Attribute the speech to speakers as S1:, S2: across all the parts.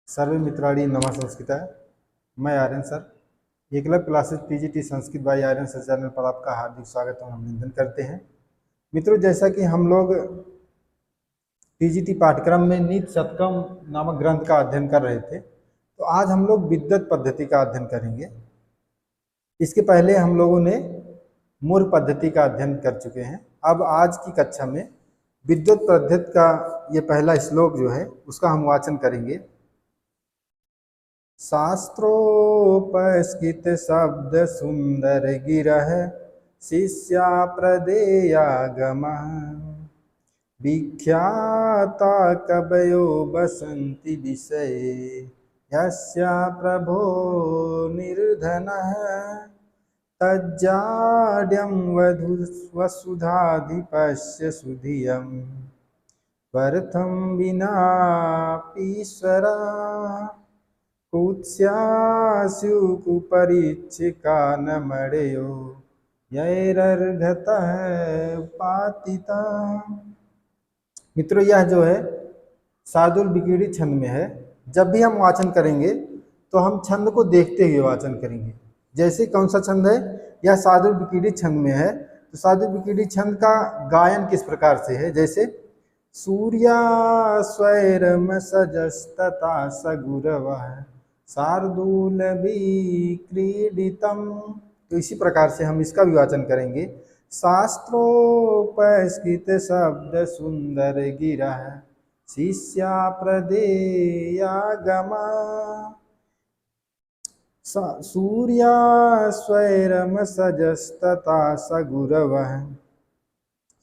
S1: सर्वे मित्राणि नमः संस्कृताय। मैं Aryan sir Eklavya classes PGT Sanskrit by Aryan sir channel पर आपका हार्दिक स्वागत और अभिनंदन करते हैं। मित्रों, जैसा कि हम लोग पीजीटी पाठ्यक्रम में नीति शतकम नामक ग्रंथ का अध्ययन कर रहे थे, तो आज हम लोग विद्वत पद्धति का अध्ययन करेंगे। इसके पहले हम लोगों ने मूल पद्धति का अध्ययन कर चुके हैं। अब आज की कक्षा में विद्वत पद्धति का ये पहला श्लोक जो है उसका हम वाचन करेंगे। शास्त्रोपस्कृत शब्द सुंदर गिरह शिष्या प्रदेयागमः विख्याता कवयो बसन्ति विषये यस्या प्रभो निर्धनः तज्जाड्यं वसुधाधिपस्य सुधियं व्यर्थं विनापीश्वरा कुत्स्यास्युकुपरीक्षिका न मणयो यैरर्घतः पातिता। मित्रों, यह जो है शार्दूल विकीर्ण छंद में है। जब भी हम वाचन करेंगे तो हम छंद को देखते हुए वाचन करेंगे। जैसे कौन सा छंद है, यह शार्दूल विकीर्ण छंद में है। तो शार्दूल विकीर्ण छंद का गायन किस प्रकार से है, जैसे सूर्या स्वैरम सजस्तता सगुरवः शार्दूल विक्रीडितम। तो इसी प्रकार से हम इसका भी वाचन करेंगे। शास्त्रोपस्कृत शब्द सुंदर गिरः शिष्या प्रदेयागमा सूर्या स्वैरम सजस्तता सगुरवः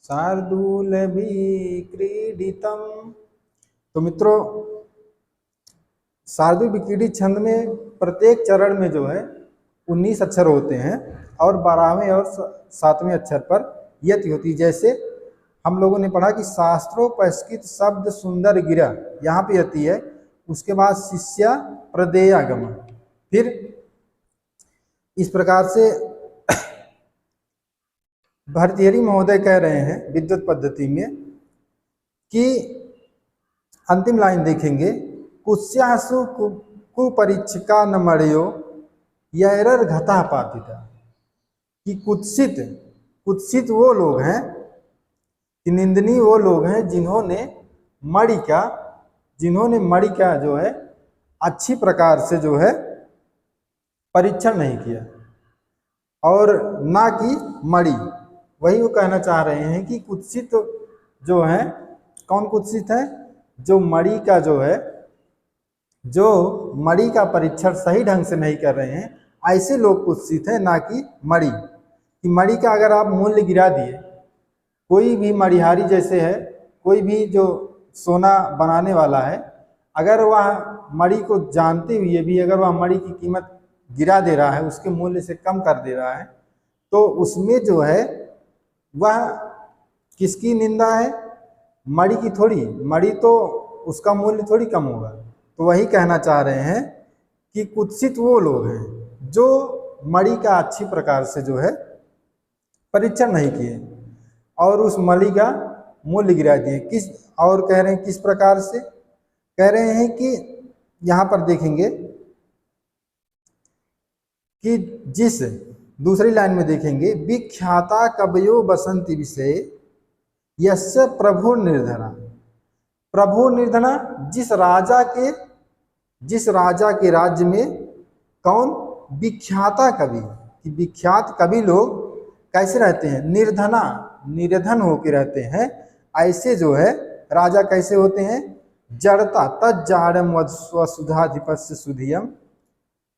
S1: शार्दूल विक्रीडितम। तो मित्रों, शार्दूल विकीर्ण छंद में प्रत्येक चरण में जो है 19 अक्षर होते हैं और 12वें और 7वें अक्षर पर यति होती है। जैसे हम लोगों ने पढ़ा कि शास्त्रोपस्कृत शब्द सुंदर गिरह, यहाँ पे यति है। उसके बाद शिष्या प्रदेयागम। फिर इस प्रकार से भर्तृहरि महोदय कह रहे हैं विद्वत पद्धति में कि अंतिम लाइन देखेंगे, कुत्स्यासु कुपरीक्षिका न मणयो यैरर्घतः पातिता। कि कुत्सित वो लोग हैं, कि निंदनीय वो लोग हैं जिन्होंने मणि का जो है अच्छी प्रकार से जो है परीक्षण नहीं किया, और ना कि मणि। वही वो कहना चाह रहे हैं कि कुत्सित जो है, कौन कुत्सित है, जो मणि का जो है, जो मणि का परीक्षण सही ढंग से नहीं कर रहे हैं, ऐसे लोग कुत्सित हैं, ना कि मणि। कि मणि का अगर आप मूल्य गिरा दिए, कोई भी मणिहारी जैसे है, कोई भी जो सोना बनाने वाला है, अगर वह मणि को जानते हुए भी अगर वह मणि की कीमत गिरा दे रहा है, उसके मूल्य से कम कर दे रहा है, तो उसमें जो है वह किसकी निंदा है, मणि की थोड़ी। मणि तो उसका मूल्य थोड़ी कम होगा। तो वही कहना चाह रहे हैं कि कुत्सित वो लोग हैं जो मणि का अच्छी प्रकार से जो है परीक्षण नहीं किए और उस मणि का मूल्य गिरा दिए। किस और कह रहे हैं किस प्रकार से कह रहे हैं कि यहाँ पर देखेंगे कि जिस दूसरी लाइन में देखेंगे, विख्याता कवयो बसंती विषय यस्य प्रभु निर्धना। प्रभु निर्धना, जिस राजा के राज्य में कौन, विख्याता कवि। कि विख्यात कवि लोग कैसे रहते हैं, निर्धन होके रहते हैं। ऐसे जो है राजा कैसे होते हैं, जड़ता तज्जाड्यं वसुधाधिपस्य सुधियं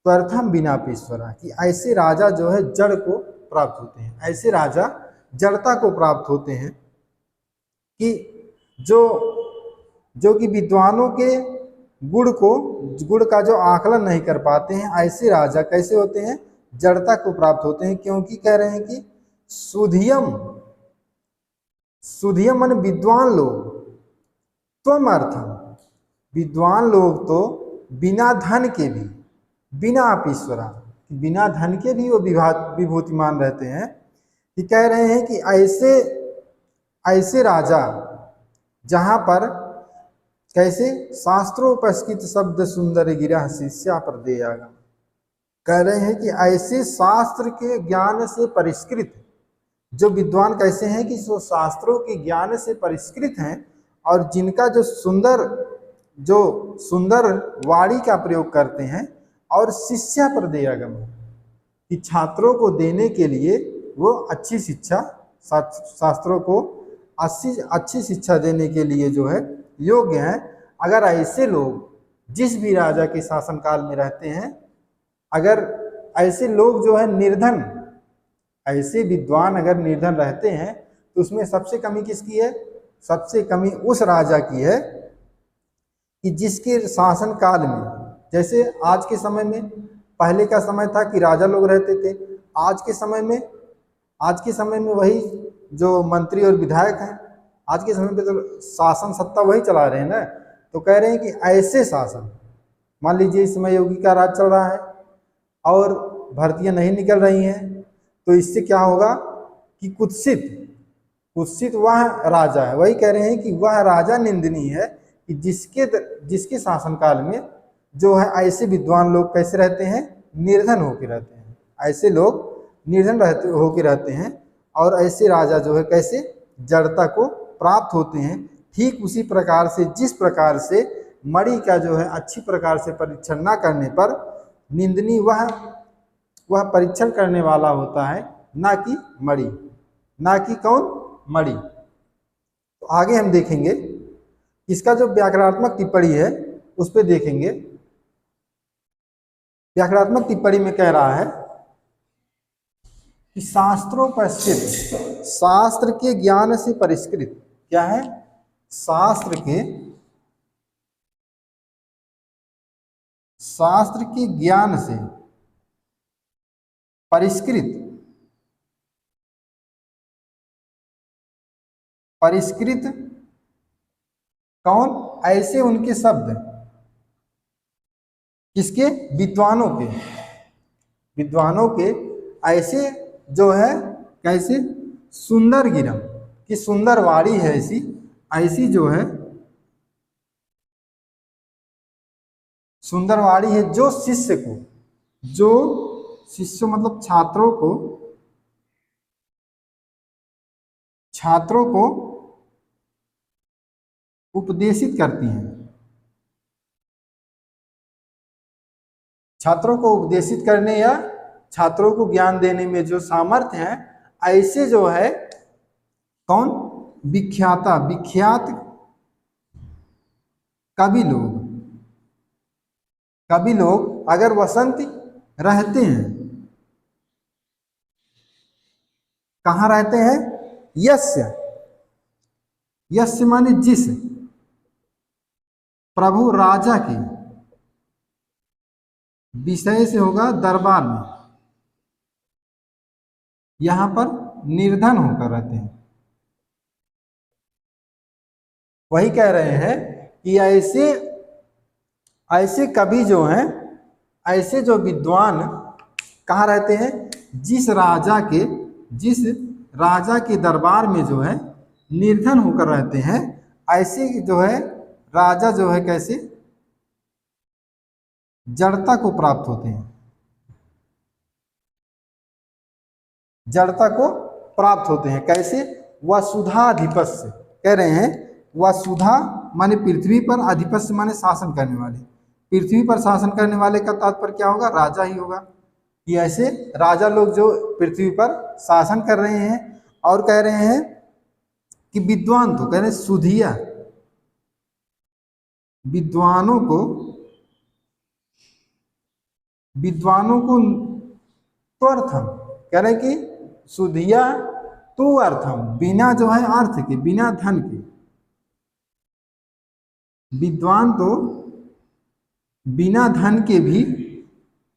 S1: त्वर्थम विनापीश्वरा। कि ऐसे राजा जो है जड़ को प्राप्त होते हैं, ऐसे राजा जड़ता को प्राप्त होते हैं। कि जो कि विद्वानों के गुण का जो आकलन नहीं कर पाते हैं, ऐसे राजा कैसे होते हैं, जड़ता को प्राप्त होते हैं। क्योंकि कह रहे हैं कि सुधियम मन विद्वान लोग, त्वम अर्थम, विद्वान लोग तो बिना धन के भी, बिना अपीश्वरा, बिना धन के भी वो विभूतिमान रहते हैं। कि कह रहे हैं कि ऐसे राजा जहाँ पर कैसे? शास्त्रोपस्कृत शब्द सुंदर गिरा शिष्या पर देयागम। कह रहे हैं कि ऐसे शास्त्र के ज्ञान से परिष्कृत जो विद्वान कैसे हैं कि जो शास्त्रों के ज्ञान से परिष्कृत हैं और जिनका जो सुंदर वाणी का प्रयोग करते हैं, और शिष्या पर देयागम कि छात्रों को देने के लिए वो अच्छी शिक्षा, शास्त्रों को अच्छी शिक्षा देने के लिए जो है योग्य हैं। अगर ऐसे लोग जिस भी राजा के शासनकाल में रहते हैं, अगर ऐसे लोग जो है निर्धन, ऐसे विद्वान अगर निर्धन रहते हैं तो उसमें सबसे कमी किसकी है? सबसे कमी उस राजा की है कि जिसके शासन काल में, जैसे आज के समय में, पहले का समय था कि राजा लोग रहते थे, आज के समय में वही जो मंत्री और विधायक हैं, आज के समय पे तो शासन सत्ता वही चला रहे हैं ना। तो कह रहे हैं कि ऐसे शासन, मान लीजिए इस समय योगी का राज चल रहा है और भर्तियां नहीं निकल रही हैं, तो इससे क्या होगा कि कुत्सित वह राजा है। वही कह रहे हैं कि वह राजा निंदनीय है कि जिसके शासनकाल में जो है ऐसे विद्वान लोग कैसे रहते हैं? निर्धन होकर रहते हैं। ऐसे लोग निर्धन होकर रहते हैं और ऐसे राजा जो है कैसे जड़ता को प्राप्त होते हैं। ठीक उसी प्रकार से जिस प्रकार से मणि का जो है अच्छी प्रकार से परीक्षण न करने पर निंदनीय वह परीक्षण करने वाला होता है, ना कि मणि, ना कि कौन? मणि। तो आगे हम देखेंगे इसका जो व्याकरणात्मक टिप्पणी है उस पर देखेंगे। व्याकरणात्मक टिप्पणी में कह रहा है कि शास्त्रोपस्कृत, शास्त्र के ज्ञान से परिष्कृत, क्या है? शास्त्र के ज्ञान से परिष्कृत कौन? ऐसे उनके शब्द, किसके? विद्वानों के ऐसे जो है कैसे? सुंदर गिरम की सुंदर वाणी है, ऐसी जो है सुंदर वाणी है जो शिष्य मतलब छात्रों को उपदेशित करती हैं। छात्रों को उपदेशित करने या छात्रों को ज्ञान देने में जो सामर्थ्य है, ऐसे जो है कौन? विख्यात कवि लोग अगर वसंत रहते हैं, कहाँ रहते हैं? यस्य माने जिस प्रभु राजा के विषय से होगा दरबार में, यहां पर निर्धन होकर रहते हैं। वही कह रहे हैं कि ऐसे कवि जो हैं, ऐसे जो विद्वान कहाँ रहते हैं? जिस राजा के दरबार में जो है निर्धन होकर रहते हैं, ऐसे जो है राजा जो है कैसे जड़ता को प्राप्त होते हैं, जड़ता को प्राप्त होते हैं। कैसे? वसुधाधिपस्य, कह रहे हैं वसुधा माने पृथ्वी पर, अधिपस्य माने शासन करने वाले। पृथ्वी पर शासन करने वाले का तात्पर्य क्या होगा? राजा ही होगा। कि ऐसे राजा लोग जो पृथ्वी पर शासन कर रहे हैं, और कह रहे हैं कि विद्वान, तो कह रहे हैं सुधिया, विद्वानों को तो अर्थम, कह रहे हैं कि सुधिया तो अर्थम, बिना जो है अर्थ के, बिना धन के, विद्वान तो बिना धन के भी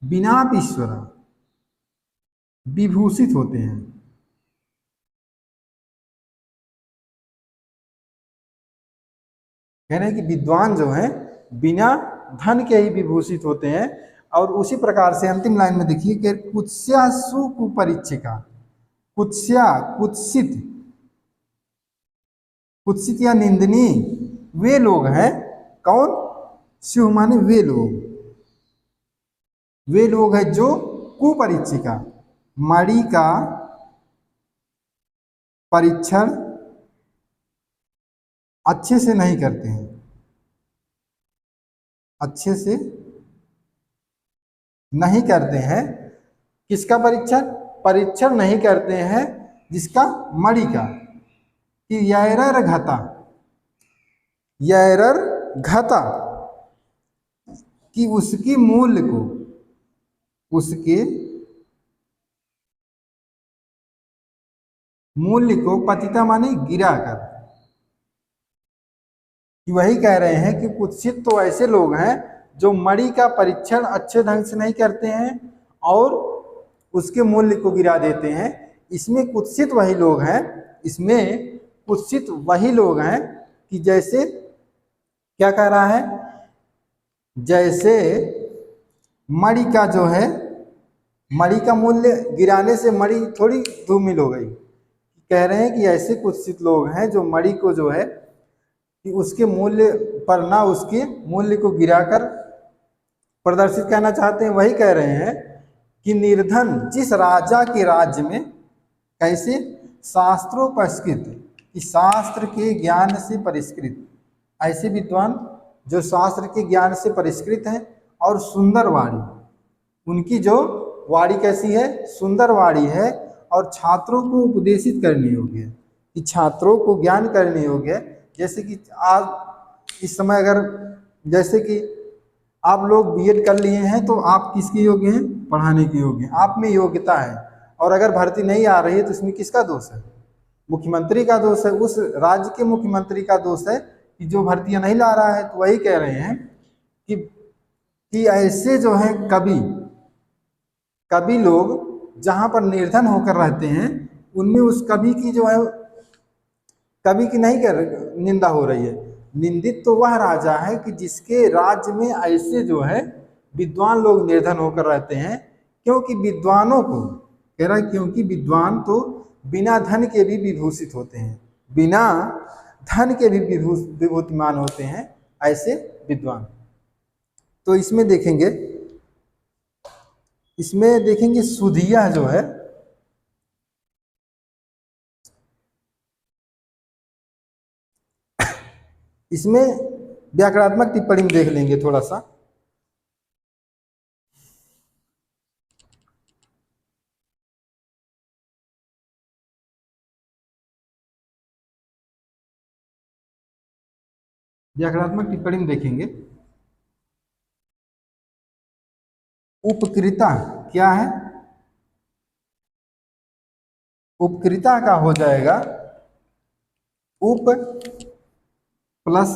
S1: बिना ईश्वर विभूषित होते हैं। कह रहे हैं कि विद्वान जो है बिना धन के ही विभूषित होते हैं। और उसी प्रकार से अंतिम लाइन में देखिए कि कुत्स्या सुकुपरीक्षिका, कुत्सित या निंदनीय वे लोग हैं कौन? स्युः माने वे लोग हैं जो कुपरीक्षिका, मणि का परीक्षण अच्छे से नहीं करते हैं, अच्छे से नहीं करते हैं। किसका परीक्षण? परीक्षण नहीं करते हैं जिसका? मणि का। कि यैरर घता कि उसकी मूल्य को, उसके मूल्य को पतिता माने गिरा कर। कि वही कह रहे हैं कि कुत्सित तो ऐसे लोग हैं जो मणि का परीक्षण अच्छे ढंग से नहीं करते हैं और उसके मूल्य को गिरा देते हैं। इसमें कुत्सित वही लोग हैं, इसमें कुत्सित वही लोग हैं कि जैसे क्या कह रहा है? जैसे मणि का जो है, मणि का मूल्य गिराने से मणि थोड़ी धूमिल हो गई। कह रहे हैं कि ऐसे कुत्सित लोग हैं जो मणि को जो है कि उसके मूल्य पर ना उसके मूल्य को गिराकर प्रदर्शित करना चाहते हैं। वही कह रहे हैं कि निर्धन जिस राजा के राज्य में कैसे शास्त्रोपस्कृत, कि शास्त्र के ज्ञान से परिष्कृत, ऐसे विद्वान जो शास्त्र के ज्ञान से परिष्कृत हैं और सुंदर वाणी, उनकी जो वाणी कैसी है? सुंदर वाणी है और छात्रों को उपदेशित करने योग्य है, कि छात्रों को ज्ञान करने योग्य है। जैसे कि आज इस समय अगर जैसे कि आप लोग बीएड कर लिए हैं तो आप किसके योग्य हैं? पढ़ाने के योग्य हैं, आप में योग्यता है। और अगर भर्ती नहीं आ रही है तो इसमें किसका दोष है? मुख्यमंत्री का दोष है, उस राज्य के मुख्यमंत्री का दोष है कि जो भर्तियां नहीं ला रहा है। तो वही कह रहे हैं कि ऐसे जो है कवि लोग जहां पर निर्धन होकर रहते हैं, उनमें उस कवि की जो है, कवि की नहीं कर निंदा हो रही है। निंदित तो वह राजा है कि जिसके राज्य में ऐसे जो है विद्वान लोग निर्धन होकर रहते हैं। क्योंकि विद्वानों को कह रहा है, क्योंकि विद्वान तो बिना धन के भी विभूषित होते हैं, बिना धन के भी विभूतिमान होते हैं ऐसे विद्वान। तो इसमें देखेंगे सुधिया जो है, इसमें व्याकरणात्मक टिप्पणी में देख लेंगे थोड़ा सा। व्याकरणात्मक टिप्पणी में देखेंगे उपकृता क्या है? उपकृता का हो जाएगा उप प्लस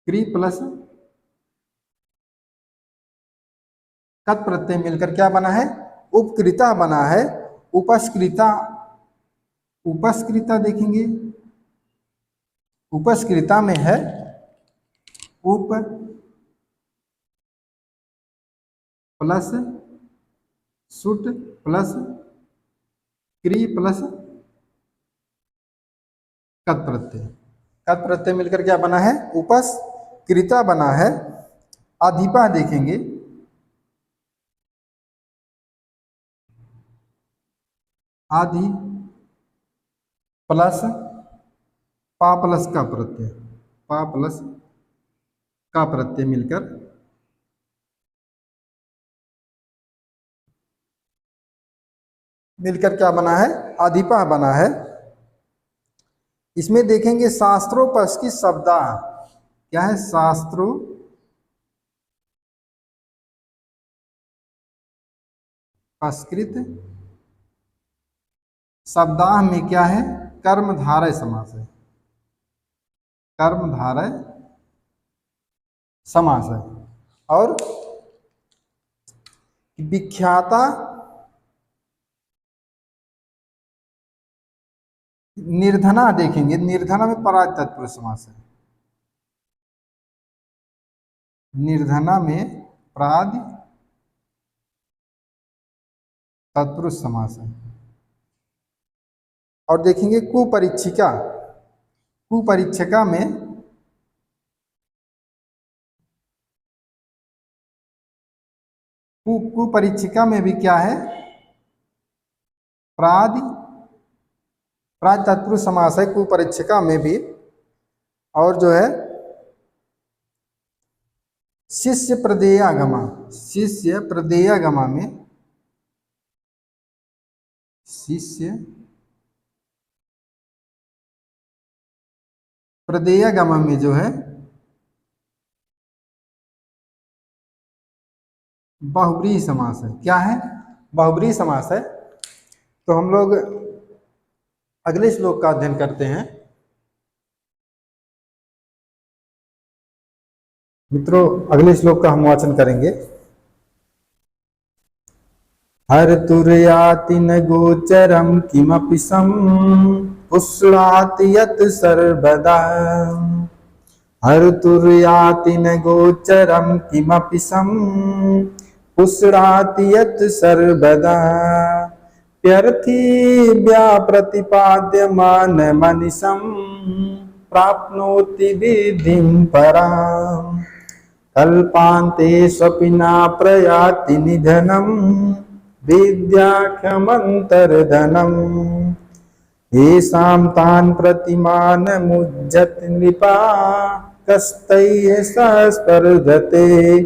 S1: क्री प्लस कत प्रत्यय मिलकर क्या बना है? उपकृता बना है। उपस्कृता, उपस्कृता देखेंगे, उपस्कृता में है उप प्लस सुट प्लस क्री प्लस कत प्रत्यय, कत प्रत्यय मिलकर क्या बना है? उपस्कृता बना है। अधिपा देखेंगे, आदि प्लस पा प्लस का प्रत्यय, पा प्लस का प्रत्यय मिलकर क्या बना है? अधिपा बना है। इसमें देखेंगे शास्त्रोपस की शब्दा क्या है? शास्त्रोपस्कृत शब्दाह में क्या है? कर्मधारय समास है, कर्मधारय समास है। और विख्याता निर्धना देखेंगे, निर्धना में पराग तत्पुरुष समास है, निर्धना में प्राद तत्पुरुष समास है। और देखेंगे कुपरीक्षिका, कुपरीक्षका में कुपरीक्षिका में भी क्या है, प्रादि प्राज तत्पुरुष समास है कुपरीक्षिका में भी। और जो है शिष्य प्रदेयागमा, शिष्य प्रदेयागमा में, शिष्य प्रदेयागमा में जो है बहुब्रीहि समास है। क्या है, बहुब्रीहि समास है। तो हम लोग अगले श्लोक का अध्ययन करते हैं। मित्रों, अगले श्लोक का हम वाचन करेंगे। हर तुर्याति न गोचरम किमपि सम पुष्णाति यत् सर्वदा। हर तुर्याति न गोचरम किमपि सम पुष्णाति यत् सर्वदा। प्यर्थी व्याप्रतिपाद्यमान मनीषं प्राप्नोति विधिं पराम्। कल्पान्ते स्वपि न प्रयाति निधनं विद्याख्यमन्तर्धनम्। येषां तान् प्रतिमानमुज्झत नृपा कस्तैः सह स्पर्धते,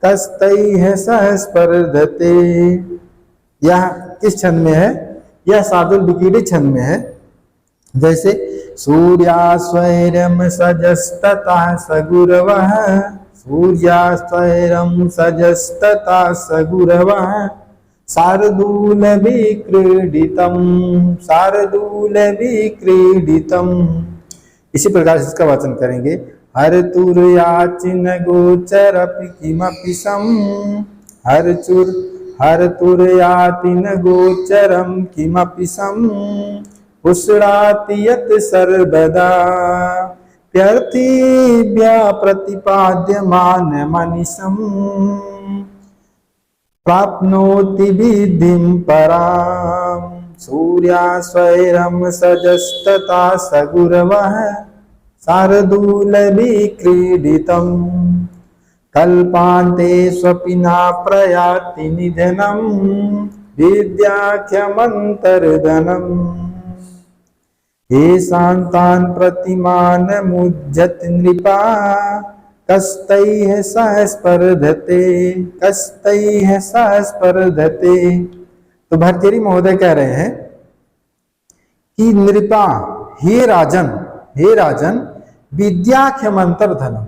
S1: कस्तैः सह स्पर्धते। यह किस छंद में है, यह शार्दूल विकीर्ण छंद में है। जैसे सूर्यास्वैरम सजस्तता सगुरवः, सूर्यास्वैरम सजस्तता सगुरवः शार्दूल विक्रीडितम, शार्दूल विक्रीडितम। इसी प्रकार से इसका वाचन करेंगे। हर तुर्याचिन गोचरपि किमपि सम, हर तुर्याति न गोचरम किमपि सम पुष्णाति यत् सर्वदा। प्यर्थी व्याप्रतिपाद्यमान मनीषं प्राप्नोति विधिं पराम्। सूर्यास्वैरं सजस्तता सगुरवः शार्दूल विक्रीडितम्। कल्पान्ते स्वपि न प्रयाति निधनं विद्याख्यमन्तर्धनम्। येषां तान् प्रतिमानमुज्झत नृपा कस्तैः सह स्पर्धते, कस्तैः सह स्पर्धते। तो भर्तृहरि महोदय कह रहे हैं कि नृपा, हे राजन, हे राजन, विद्याख्यमन्तर्धनम्,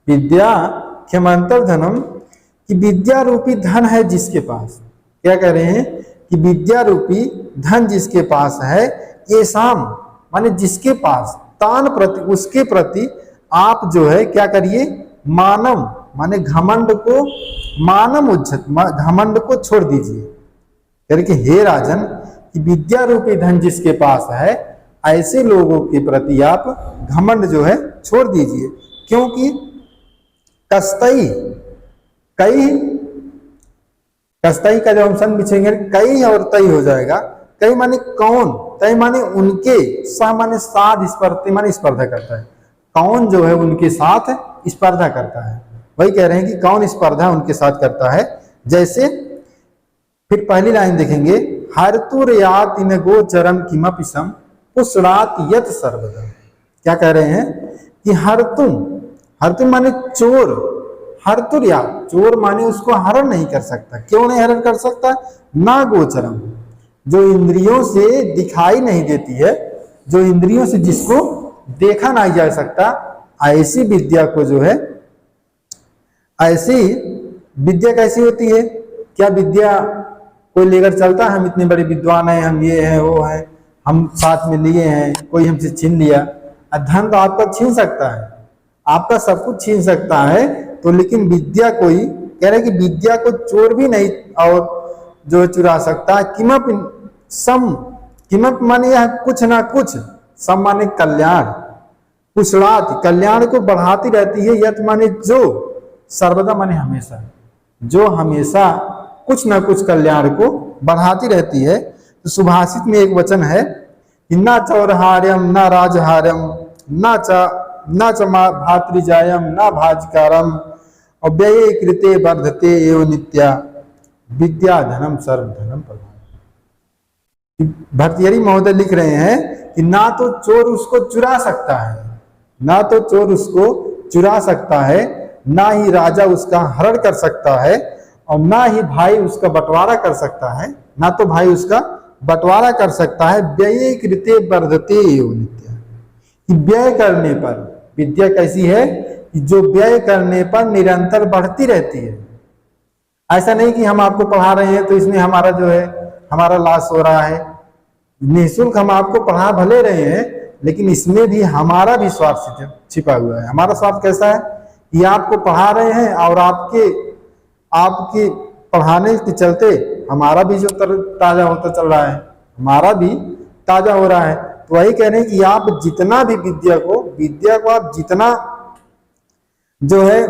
S1: विद्या क्षमंतर्धनम, कि विद्या रूपी धन है जिसके पास। क्या कह रहे हैं कि विद्या रूपी धन जिसके पास है, ये शाम माने जिसके पास, तान प्रति, उसके प्रति आप जो है क्या करिए, मानव माने घमंड को, मानव उज्जत, घमंड को छोड़ दीजिए। यानी कि हे राजन, कि विद्या रूपी धन जिसके पास है, ऐसे लोगों के प्रति आप घमंड जो है छोड़ दीजिए। क्योंकि कस्तई, कई, कस्तई का जब हम संग बिछेंगे कई और तई हो जाएगा। कई माने कौन, तई माने उनके, सा माने साथ, स्पर्धा माने स्पर्धा करता है। कौन जो है उनके साथ स्पर्धा करता है, वही कह रहे हैं कि कौन स्पर्धा उनके साथ करता है। जैसे फिर पहली लाइन देखेंगे, हर्तुर्याति न गोचरम किमपि सम पुष्णाति यत् सर्वदा। क्या कह रहे हैं कि हर्तुम, हर्तुम माने चोर, हर्तुर्या, चोर माने उसको हरण नहीं कर सकता। क्यों नहीं हरण कर सकता, ना गोचरम, जो इंद्रियों से दिखाई नहीं देती है, जो इंद्रियों से जिसको देखा नहीं जा सकता, ऐसी विद्या को जो है, ऐसी विद्या कैसी होती है। क्या विद्या कोई लेकर चलता है, हम इतने बड़े विद्वान हैं, हम ये हैं वो हैं, हम साथ में लिए हैं, कोई हमसे छीन लिया। धन तो आपका छीन सकता है, आपका सब कुछ छीन सकता है, तो लेकिन विद्या कोई, कह रहे कि विद्या को चोर भी नहीं और जो चुरा सकता। किमप सम, किमप माने यह कुछ ना कुछ, सम माने कल्याण, पुष्णाति कल्याण को बढ़ाती रहती है, यत माने जो, सर्वदा माने हमेशा, जो हमेशा कुछ ना कुछ कल्याण को बढ़ाती रहती है। तो सुभाषित में एक वचन है कि न चौरहार्यम न राजहार्यम न च भातृजायम न भाजकारम अव्यये कृते वर्धते एव नित्या विद्या धनम सर्व धनम प्रधान। भर्तृहरि महोदय लिख रहे हैं कि ना तो चोर उसको चुरा सकता है, ना तो चोर उसको चुरा सकता है, ना ही राजा उसका हरण कर सकता है, और ना ही भाई उसका बंटवारा कर सकता है, ना तो भाई उसका बंटवारा कर सकता है। व्यय कृते वर्धते एव नित्या, कि व्यय करने पर विद्या कैसी है कि जो व्यय करने पर निरंतर बढ़ती रहती है। ऐसा नहीं कि हम आपको पढ़ा रहे हैं तो इसमें हमारा जो है हमारा लॉस हो रहा है। निःशुल्क हम आपको पढ़ा भले रहे हैं, लेकिन इसमें भी हमारा भी स्वार्थ छिपा हुआ है। हमारा स्वार्थ कैसा है कि आपको पढ़ा रहे हैं और आपके पढ़ाने के चलते हमारा भी जो ताजा होता चल रहा है, हमारा भी ताजा हो रहा है। तो वही कह रहे हैं कि आप जितना भी विद्या को आप जितना जो है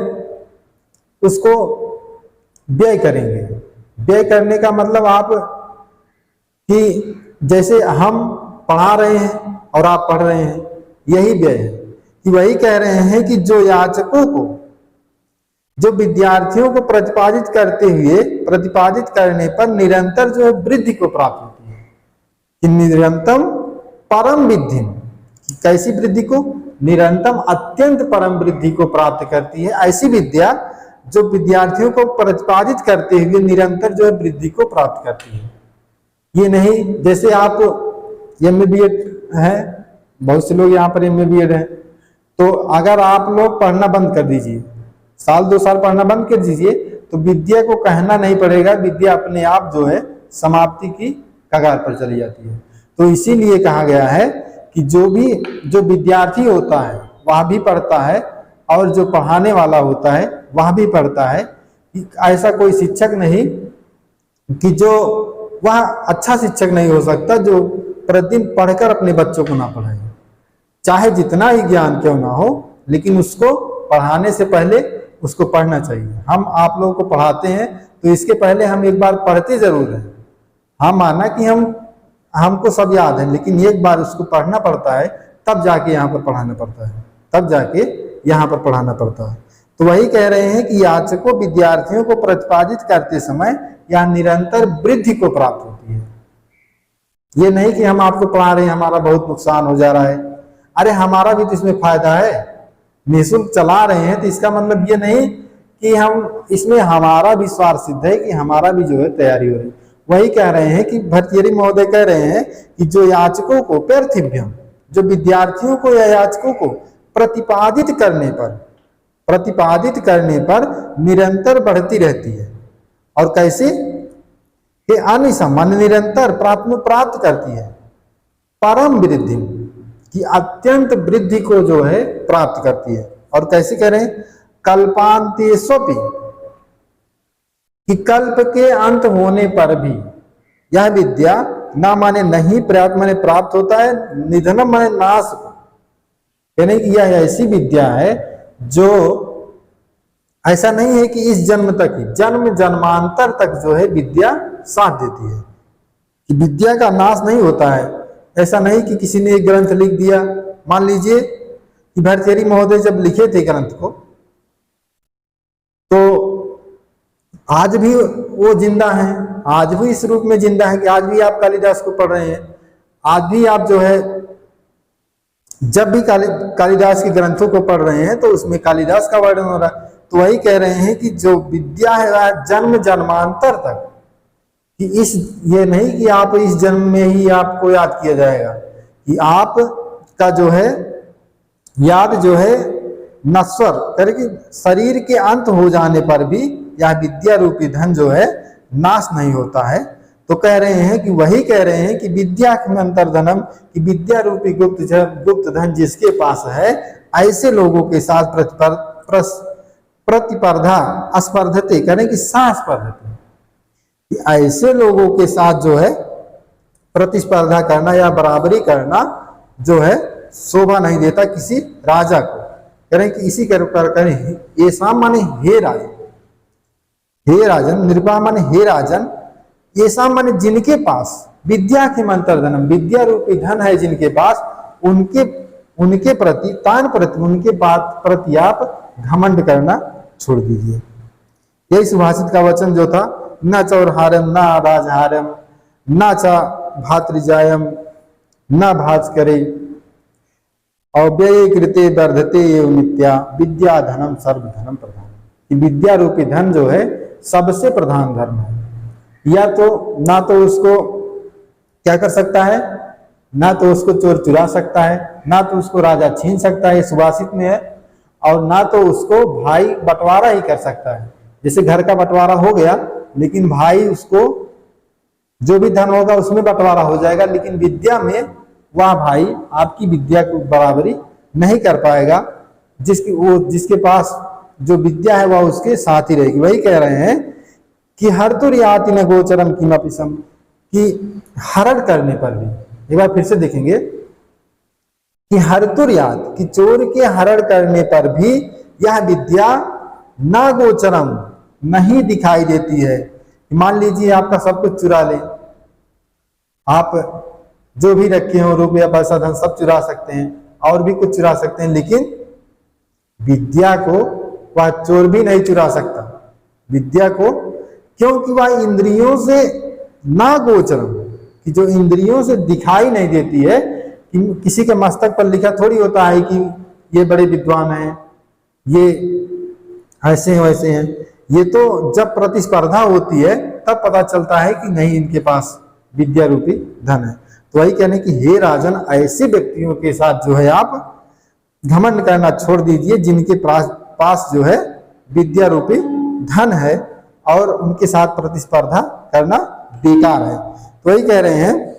S1: उसको व्यय करेंगे, व्यय करने का मतलब आप कि जैसे हम पढ़ा रहे हैं और आप पढ़ रहे हैं, यही व्यय है। कि वही कह रहे हैं कि जो याचकों को, जो विद्यार्थियों को प्रतिपादित करने पर निरंतर जो है वृद्धि को प्राप्त होती है, कि निरंतम परम वृद्धि, कैसी वृद्धि को, निरंतम अत्यंत परम वृद्धि को प्राप्त करती है। ऐसी विद्या जो विद्यार्थियों को प्रतिपादित करते हुए निरंतर जो है वृद्धि को प्राप्त करती है। ये नहीं जैसे आप MA BEd है, बहुत से लोग यहाँ पर MA BEd है, तो अगर आप लोग पढ़ना बंद कर दीजिए, साल 2 साल पढ़ना बंद कर दीजिए, तो विद्या को कहना नहीं पड़ेगा, विद्या अपने आप जो है समाप्ति की कगार पर चली जाती है। तो इसीलिए कहा गया है कि जो विद्यार्थी होता है वह भी पढ़ता है, और जो पढ़ाने वाला होता है वह भी पढ़ता है। ऐसा कोई शिक्षक नहीं कि जो वह अच्छा शिक्षक नहीं हो सकता जो प्रतिदिन पढ़कर अपने बच्चों को ना पढ़ाए, चाहे जितना ही ज्ञान क्यों ना हो, लेकिन उसको पढ़ाने से पहले उसको पढ़ना चाहिए। हम आप लोगों को पढ़ाते हैं तो इसके पहले हम एक बार पढ़ते जरूर हैं। हम माना कि हमको सब याद है, लेकिन एक बार उसको पढ़ना पड़ता है, तब जाके यहाँ पर पढ़ाना पड़ता है, तब जाके यहाँ पर पढ़ाना पड़ता है। तो वही कह रहे हैं कि याचकों विद्यार्थियों को प्रतिपादित करते समय यह निरंतर वृद्धि को प्राप्त होती है। ये नहीं कि हम आपको पढ़ा रहे हैं हमारा बहुत नुकसान हो जा रहा है, अरे हमारा भी तो इसमें फायदा है। निःशुल्क चला रहे हैं तो इसका मतलब ये नहीं कि हम इसमें हमारा भी स्वार्थ सिद्ध है, कि हमारा भी जो है तैयारी हो रही है। वही कह रहे हैं कि भर्तृहरि महोदय कह रहे हैं कि जो याचकों को पार्थिव्यम, जो विद्यार्थियों को या याचकों को प्रतिपादित करने पर निरंतर बढ़ती रहती है। और कैसे कि अनिसम निरंतर प्राप्त करती है परम वृद्धि, की अत्यंत वृद्धि को जो है प्राप्त करती है। और कैसे कह रहे हैं, कल्पांतेष्वपि, कि कल्प के अंत होने पर भी यह विद्या ना माने नहीं, पर्याप्त माने प्राप्त होता है, निधनम माने नाश, यानी कि यह ऐसी विद्या है जो ऐसा नहीं है कि इस जन्म तक ही, जन्म जन्मांतर तक जो है विद्या साथ देती है, कि विद्या का नाश नहीं होता है। ऐसा नहीं कि किसी ने एक ग्रंथ लिख दिया, मान लीजिए कि भर्तृहरि महोदय जब लिखे थे ग्रंथ को, तो आज भी वो जिंदा है, आज भी इस रूप में जिंदा है कि आज भी आप कालिदास को पढ़ रहे हैं। आज भी आप जो है जब भी कालिदास के ग्रंथों को पढ़ रहे हैं तो उसमें कालिदास का वर्णन हो रहा है। तो वही कह रहे हैं कि जो विद्या है वह जन्म जन्मांतर तक, कि ये नहीं कि आप इस जन्म में ही आपको याद किया जाएगा, कि आप का जो है याद जो है नश्वर करके शरीर के अंत हो जाने पर भी यह विद्या रूपी धन जो है नाश नहीं होता है। तो कह रहे हैं कि वही कह रहे हैं कि विद्या में अंतर्धनम, कि विद्या रूपी गुप्त धन जिसके पास है, ऐसे लोगों के साथ प्रतिस्पर्धा अस्पर्धते करें कि सास्पर्धते, ऐसे लोगों के साथ जो है प्रतिस्पर्धा करना या बराबरी करना जो है शोभा नहीं देता किसी राजा को। करें कि इसी करें ये साम माने हे राजन, हे राजन, निर्भा माने हे राजन, ये साम माने जिनके पास विद्या के अंतर्धनम, विद्या रूपी धन है जिनके पास, उनके प्रति तान प्रति उनके बात प्रति आप घमंड करना छोड़ दीजिए। यही सुभाषित का वचन जो था, न चौरहारम न राजहारम न च भातृजायम न भाज करे अव्यय कृते वर्धते एवं मिथ्या विद्या धनम सर्वधनम प्रधान। कि विद्या रूपी धन जो है सबसे प्रधान धर्म है। या तो ना तो उसको क्या कर सकता है, ना तो उसको चोर चुरा सकता है, ना तो उसको राजा छीन सकता है, ये सुभाषित में है, और ना तो उसको भाई बंटवारा ही कर सकता है। जैसे घर का बंटवारा हो गया, लेकिन भाई उसको जो भी धन होगा उसमें बंटवारा हो जाएगा, लेकिन विद्या में वह भाई आपकी विद्या की बराबरी नहीं कर पाएगा। जिसके पास जो विद्या है वह उसके साथ ही रहेगी। वही कह रहे हैं कि हर तो रियाति न गोचरम किमपिसम, कि हरण करने पर भी, एक बार फिर से देखेंगे कि हर तो रियात, कि चोर के हरण करने पर भी यह विद्या न गोचरम, नहीं दिखाई देती है। मान लीजिए आपका सब कुछ चुरा ले, आप जो भी रखे हो रुपया पैसा धन सब चुरा सकते हैं और भी कुछ चुरा सकते हैं, लेकिन विद्या को वह चोर भी नहीं चुरा सकता। विद्या को, क्योंकि वह इंद्रियों से ना गोचरम, कि जो इंद्रियों से दिखाई नहीं देती है, कि किसी के मस्तक पर लिखा थोड़ी होता है कि ये बड़े विद्वान हैं, ये ऐसे हैं वैसे हैं। ये तो जब प्रतिस्पर्धा होती है तब पता चलता है कि नहीं इनके पास विद्या रूपी धन है। तो वही कहने कि हे राजन, ऐसे व्यक्तियों के साथ जो है आप घमंड करना छोड़ दीजिए जिनके पास जो है विद्या रूपी धन है, और उनके साथ प्रतिस्पर्धा करना बेकार है। तो वही कह रहे हैं,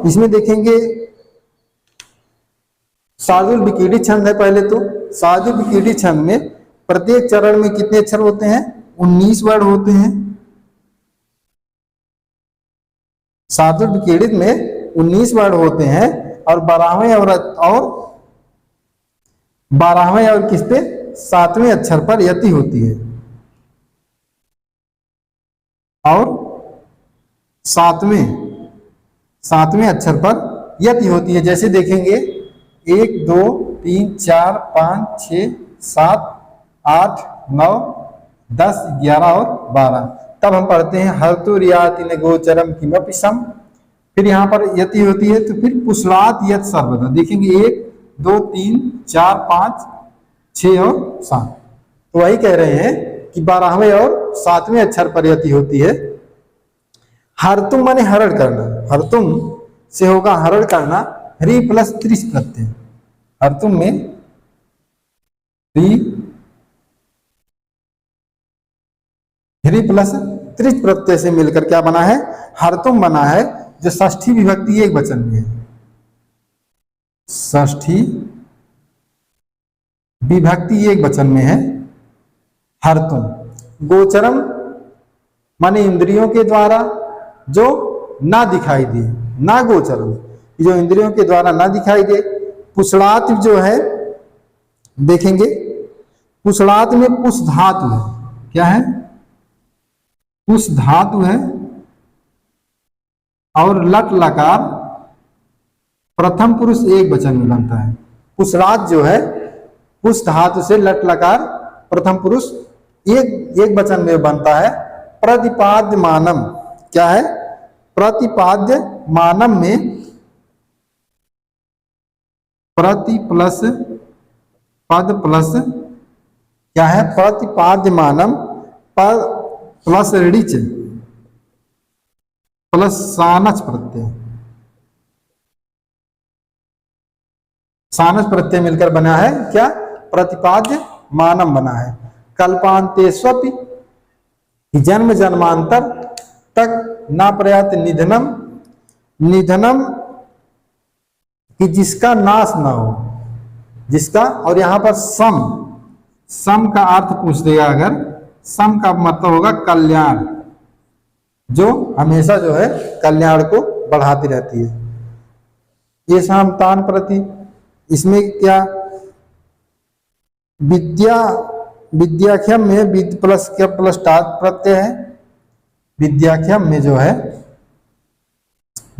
S1: इसमें देखेंगे शार्दुल विकीर्णी छंद है। पहले तो शार्दुल विकीर्णी छंद में प्रत्येक चरण में कितने अक्षर होते हैं? 19 वर्ण होते हैं। शार्दुल विकीर्णित में 19 वर्ण होते हैं, और 12वें और किस पे 7वें अक्षर पर यति होती है, और 7वें अक्षर पर यति होती है। जैसे देखेंगे 1 2 3 4 5 6 7 8 9 10 11 और 12। तब हम पढ़ते हैं हर तो रियाति न गोचरम किमपिसम। फिर यहाँ पर यति होती है, तो फिर पुष्णात यत सर्वदा। देखेंगे 1 2 3 4 5 6 और 7। तो वही कह रहे हैं कि 12वें और 7वें अक्षर पर यति होती है। हरतुम माने हरण करना, हरतुम से होगा हरण करना, ह्री प्लस त्रिश प्रत्यय। हरतुम में ह्री प्लस त्रिश प्रत्यय से मिलकर क्या बना है? हरतुम बना है, जो षष्ठी विभक्ति एक वचन में है। षष्ठी विभक्ति एक वचन में है हरतुम। गोचरम माने इंद्रियों के द्वारा जो ना दिखाई दे, ना गोचरम, जो इंद्रियों के द्वारा ना दिखाई दे। पुष्णात जो है देखेंगे, पुष्णात में पुष धातु है। क्या है? पुष धातु है, और लट लकार प्रथम पुरुष एक वचन में बनता है। पुष्णात जो है पुष धातु से लट लकार प्रथम पुरुष एक वचन में बनता है। प्रतिपाद्य मानम, क्या है? प्रतिपाद्य मानम में प्रति प्लस पद प्लस क्या है? प्रतिपाद्य मानम पद प्लस ऋच प्लस सानच प्रत्यय। सानच प्रत्यय मिलकर बना है क्या? प्रतिपाद्य मानम बना है। कल्पांते स्वपि, जन्म जन्मांतर तक ना प्रयात निधनम, निधनम कि जिसका नाश ना हो, जिसका। और यहां पर सम, सम का अर्थ पूछ देगा अगर, सम का मतलब होगा कल्याण, जो हमेशा जो है कल्याण को बढ़ाती रहती है। ये शाम तान प्रति, इसमें क्या? विद्याख्यम में विद प्लस क्या प्लस टात प्रत्यय है। विद्याख्यम में जो है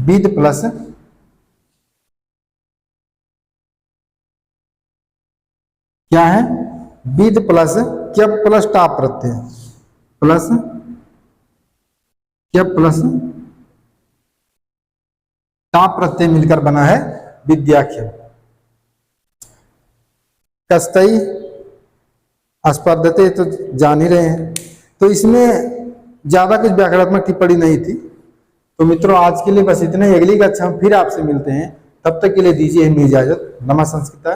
S1: विद प्लस क्या है, विद प्लस क्या प्लस टाप प्रत्यय, प्लस क्या प्लस टाप प्रत्यय मिलकर बना है विद्याख्य। कस्तई स्पर्धते तो जान ही रहे हैं, तो इसमें ज्यादा कुछ व्याकरणात्मक टिप्पणी नहीं थी। तो मित्रों आज के लिए बस इतना ही, अगली कक्षा में फिर आपसे मिलते हैं, तब तक के लिए दीजिए हमें इजाजत। नमः संस्कृता।